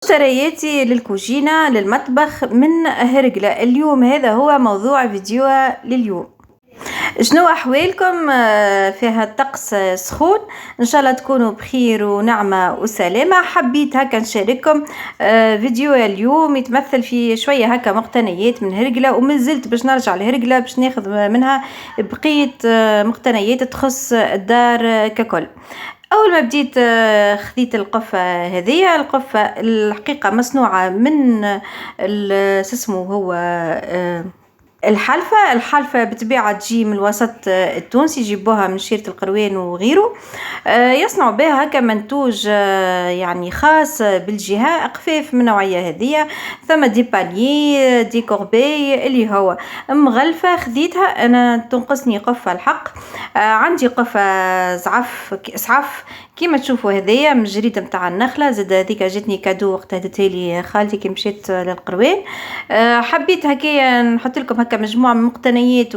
مشترياتي للكوجينة للمطبخ من هرقلة. اليوم هذا هو موضوع فيديو لليوم. شنو أحوالكم؟ فيها الطقس سخون، إن شاء الله تكونوا بخير ونعمة وسلامة. حبيت هكا نشارككم فيديو اليوم يتمثل في شوية هكا مقتنيات من هرقلة، ومازلت باش نرجع لهرقلة باش ناخذ منها بقية مقتنيات تخص الدار ككل. أول ما بديت خذيت القفة هذه. القفة الحقيقة مصنوعة من سسمو هو الحلفة بطبيعة تجي من الوسط التونسي، يجيبوها من شيرة القروان وغيره. يصنعوا بها هكا منتوج يعني خاص بالجهة، أقفاف من نوعية هذه. ثم دي باليي دي كوربي اللي هو مغلفة. خذيتها أنا تنقصني قفة الحق. عندي قفة زعف كيما تشوفوا هذيا من جريدة متاع النخلة. زاد هذيك جاتني كادو وقت هدتها لي خالتي كي مشيت للقروان. حبيت هكايا نحط لكم هكا مجموعة من مقتنيات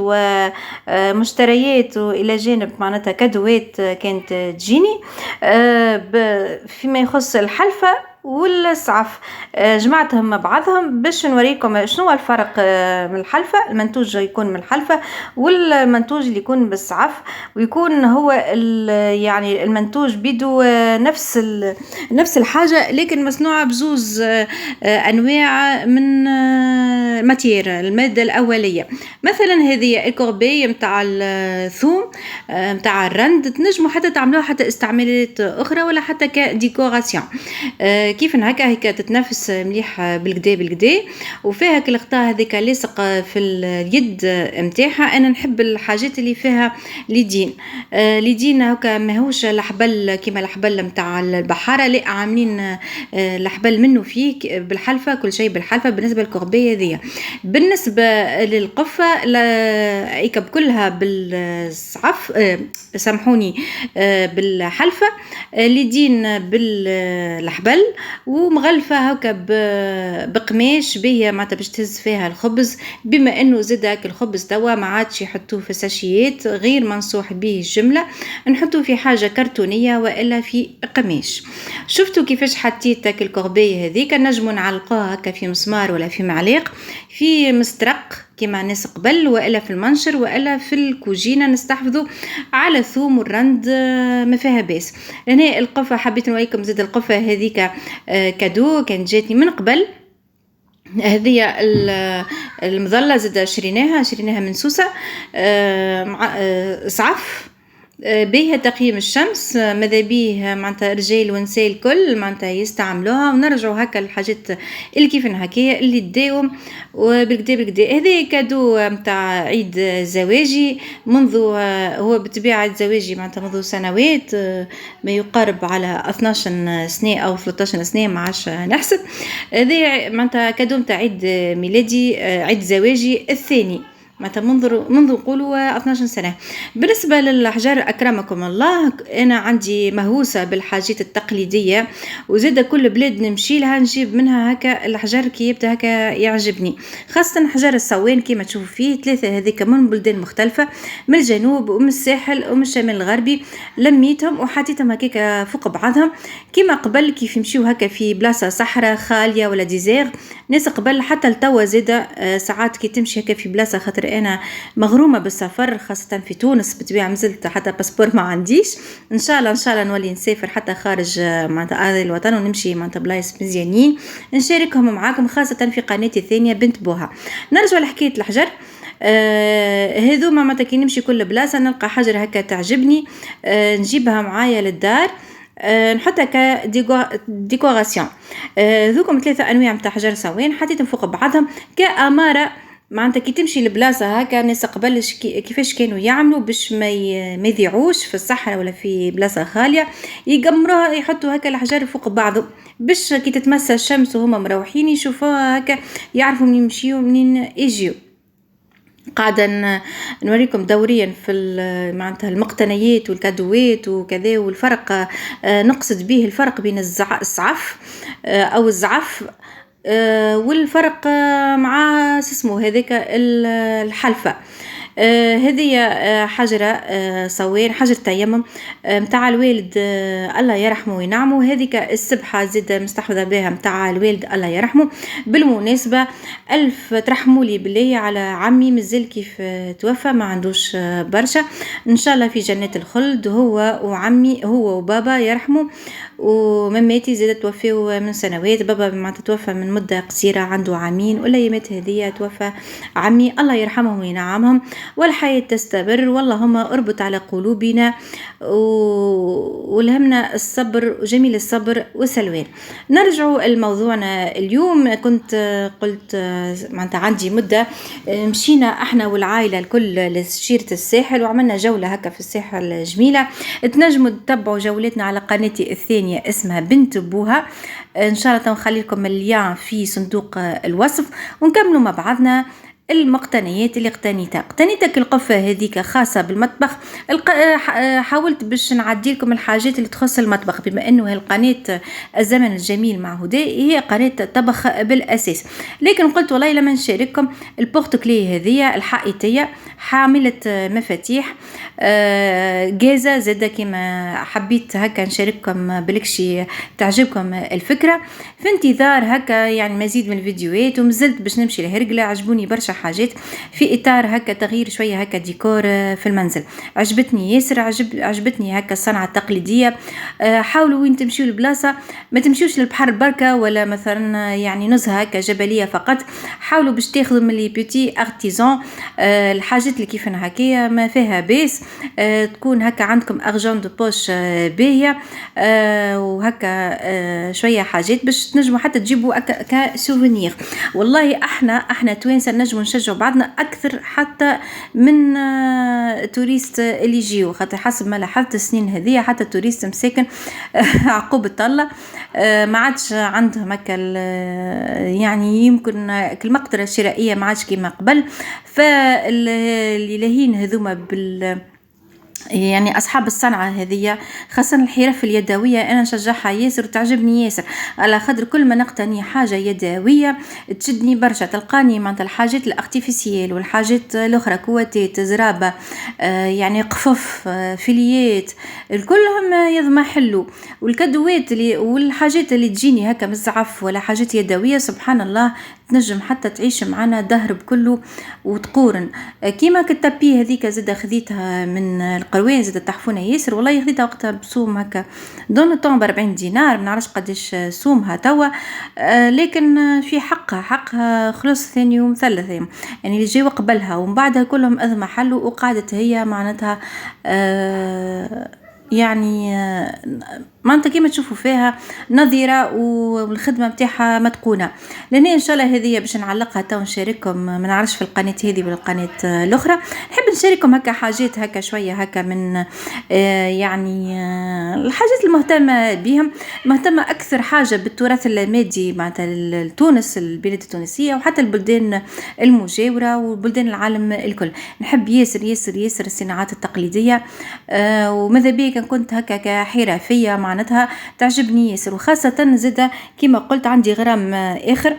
ومشتريات والى جانب معناتها كادوات كانت تجيني فيما يخص الحلفة والسعف. جمعتهم مع بعضهم باش نوريكم شنو الفرق من الحلفة. المنتوج يكون من الحلفة والمنتوج اللي يكون بالسعف، ويكون هو يعني المنتوج بيدو نفس الحاجة، لكن مصنوعة بزوز أنواع من ماتير المادة الأولية. مثلا هذه الكوربي متاع الثوم متاع الرند، تنجموا حتى تعملوها حتى استعمالات أخرى ولا حتى كديكوراسيون. كيف هكا تتنافس مليح بالكدا وفيها كالغطاء هذيك لاصق في اليد متاعها. انا نحب الحاجات اللي فيها ليدين هكا ماهوش الحبل كيما الحبل متاع البحاره، لا عاملين الحبل منه فيه بالحلفه، كل شيء بالحلفه. بالنسبه للكوربيه هذه، بالنسبه للقفه ايكب كلها بالصعف سامحوني بالحلفه، ليدين بالحبل ومغلفة هكا بقماش بيه معناتها باش تهز فيها الخبز. بما انه زاد هاك الخبز توا ما عادش يحطوه في ساشيات غير منصوح به الجملة، نحطوه في حاجة كرتونية والا في قماش. شفتوا كيفاش حطيت هاك الكوربيه هذيك؟ نجموا نعلقوها هكا في مسمار ولا في معلق في مسترق كما الناس قبل، والا في المنشر والا في الكوجينه نستحفظوا على الثوم والرند، ما فيها باس. هنا القفه حبيت نوريكم زاد القفه هذيك كادو كانت جاتني من قبل. هذه المظله زاد شريناها من سوسه مع صعف بيها تقييم الشمس. ماذا بيه معناتها رجال ونساء الكل معناتها يستعملوها. ونرجعوا هكا الحاجات اللي كيف هكايا اللي تداوم وبالكدا. هذا كادو متاع عيد زواجي منذ هو بطبيعة زواجي معناتها منذ سنوات، ما يقارب على 12 سنة أو 13 سنة ما عادش نحسب. هذا معناتها كادو متاع عيد ميلادي، عيد زواجي الثاني معناتها منذ نقولوا 12 سنة. بالنسبة للأحجار أكرمكم الله، أنا عندي مهووسة بالحاجات التقليدية، وزاد كل بلاد نمشي لها نجيب منها هكا الأحجار كي يبدأ هكا يعجبني، خاصة حجار الصوان كما تشوفوا فيه 3 هذيك من بلدان مختلفة، من الجنوب ومن الساحل ومن الشمال الغربي. لميتهم وحطيتهم هكاك فوق بعضهم كما قبل كيف يمشيو هكا في بلاصة صحراء خالية ولا ديزير. ناس قبل حتى التوا زاد ساعات كي تمشي هكا في بلاصة، خاطر أنا مغرومة بالسفر خاصة في تونس بطبيعة، مازلت حتى باسبور ما عنديش. إن شاء الله نولي نسافر حتى خارج معناتها أرض الوطن ونمشي معناتها بلايص مزيانين نشاركهم معاكم، خاصة في قناتي الثانية بنت بوها. نرجع لحكاية الحجر. هذو معناتها كي نمشي كل بلاصة نلقى حجر هكا تعجبني، نجيبها معايا للدار نحطها كديكوراسيون. ذوكم 3 أنواع متاع حجر صوان حطيتهم فوق بعضهم كأمارة معناتها كي تمشي لبلاصة هكا ناس قبلش كيفاش كانوا يعملوا باش ما يذيعوش في الصحراء ولا في بلاصة خالية، يقمروها يحطوا هكا الحجر فوق بعضه باش كي تتمس الشمس وهما مروحين يشوفوها هكا يعرفوا منين يمشيوا منين يجيوا. قاعدة نوريكم دوريا في معناتها المقتنيات والكادوات وكذا، والفرق نقصد به الفرق بين الصعف أو الزعف والفرق مع اسمه هذاك الحلفة. هذه حجرة صوين، حجر تيمم متاع الوالد الله يرحمه وينعمه. هذيك السبحة زيد مستحفظة بها متاع الوالد الله يرحمه. بالمناسبة ألف ترحموا لي بالله على عمي، مازال كيف توفى ما عندوش برشا، إن شاء الله في جنات الخلد هو وعمي، هو وبابا يرحمه. ومماتي زادت توفوا من سنوات، بابا ما توفى من مدة قصيرة عنده عامين، والأيامات هذه توفى عمي الله يرحمهم وينعمهم، والحياة تستمر. واللهم اربط على قلوبنا والهمنا الصبر وجميل الصبر والسلوان. نرجع لموضوعنا اليوم. كنت قلت معناتها عندي مدة مشينا احنا والعائلة الكل لشيرة الساحل وعملنا جولة هكا في الساحل جميلة. تنجموا تتبعوا جولتنا على قناتي الثانية اسمها بنت بوها، ان شاء الله نخلي لكم اللين في صندوق الوصف. ونكملوا مع بعضنا المقتنيات اللي اقتنيتك. القفة هذيك خاصة بالمطبخ. حاولت باش نعدي لكم الحاجات اللي تخص المطبخ، بما انه القناة الزمن الجميل مع هدى هي قناة طبخ بالاساس، لكن قلت والله لما نشارككم البورتكلي هذه الحائطية حاملة مفاتيح جازة زادة، كما حبيت هكا نشارككم بلكشي تعجبكم الفكرة. في انتظار هكا يعني مزيد من الفيديوهات، ومازلت باش نمشي لهرقلة. عجبوني برشا حاجات في اطار هكا تغيير شويه هكا ديكور في المنزل، عجبتني ياسر. عجبتني هكا الصنعه التقليديه. حاولوا وين تمشيوا البلاصه ما تمشيوش للبحر بركه ولا مثلا يعني نزهه هكا جبليه فقط، حاولوا باش تاخذوا من لي بيتي ارتيزان الحاجات اللي كيفنا هكايا ما فيها باس. تكون هكا عندكم ارجون دو بوش باهيه وهكا شويه حاجات باش تنجموا حتى تجيبوا كسوفينير. والله احنا توانسه نجموا نشجعوا بعضنا اكثر حتى من توريست اللي يجيو، خاطر حسب ما لاحظت السنين هذه حتى التوريست مساكن عقوبة الله ما عادش عندهم هكا يعني يمكن المقدرة الشرائية ما عادش كما قبل. فاللي لاهين هذوما يعني أصحاب الصنعة هذه خاصة الحرف اليدوية أنا نشجعها ياسر وتعجبني ياسر، على خاطر كل ما نقتني حاجة يدوية تشدني برشا. تلقاني معناتها الحاجات الارتيفيسيال والحاجات الأخرى كواتات زرابة يعني قفف فيليات كلهم يضمع حلو، والكدوات اللي والحاجات اللي تجيني هكا مزعف ولا حاجات يدوية سبحان الله تنجم حتى تعيش معنا دهر بكله وتقورن. كيما كالتابي هذيك زادة خذيتها من القروين زادة تحفونة ياسر، والله خذيتها وقتها بسوم هكا دون طون ب40 دينار، ما نعرفش قداش سومها توا لكن في حقها خلص ثاني يوم ثالث يوم يعني اللي جاي وقبلها ومن بعدها كلهم أذمة حلو، وقعدت هي معناتها يعني ما انت كيما تشوفوا فيها نظيرة والخدمة متاعها متقونة. لأن إن شاء الله هذه باش نعلقها تو نشارككم، ما نعرفش في القناة هذه ولا القناة الأخرى. نحب نشارككم هكا حاجات هكا شوية هكا من يعني الحاجات المهتمة بهم، مهتمة أكثر حاجة بالتراث المادي معناتها تونس البلاد التونسية وحتى البلدان المجاورة وبلدان العالم الكل. نحب ياسر ياسر ياسر الصناعات التقليدية وماذا بيك كنت هكا كحرفية معناتها تعجبني ياسر، وخاصة زادة كما قلت عندي غرام آخر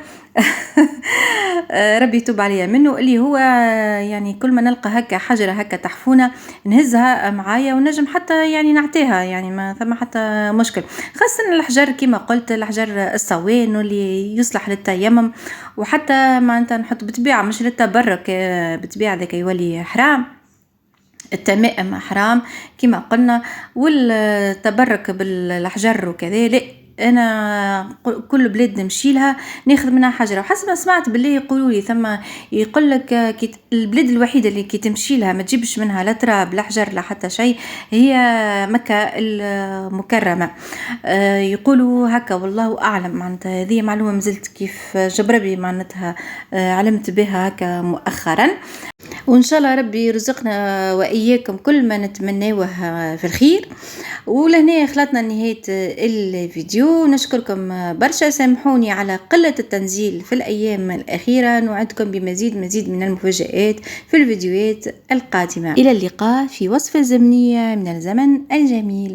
ربي يتوب عليا منه، اللي هو يعني كل ما نلقى هكا حجرة هكا تحفونة نهزها معايا ونجم حتى يعني نعطيها، يعني ما ثم حتى مشكل. خاصة الحجر كما قلت الحجر الصوان واللي يصلح للتيمم، وحتى ما انت نحط بطبيعة مش للتبرك، بطبيعة ذاك يولي حرام، التمائم حرام كما قلنا، والتبرك بالحجر وكذا لا. انا كل بلاد نمشي لها ناخذ منها حجره، وحسب ما سمعت بالله يقولوا لي ثم يقول لك البلاد الوحيده اللي كي تمشي لها ما تجيبش منها لا تراب لا حجر لا حتى شيء هي مكه المكرمه. يقولوا هكا والله اعلم، معناتها هذه معلومه مازلت كيف جبربي معناتها علمت بها هكا مؤخرا. وإن شاء الله ربي يرزقنا وإياكم كل ما نتمناه في الخير. ولهنا خلطنا نهاية الفيديو، نشكركم برشا، سامحوني على قلة التنزيل في الأيام الأخيرة، نوعدكم بمزيد من المفاجآت في الفيديوهات القادمة. إلى اللقاء في وصفة زمنية من الزمن الجميل.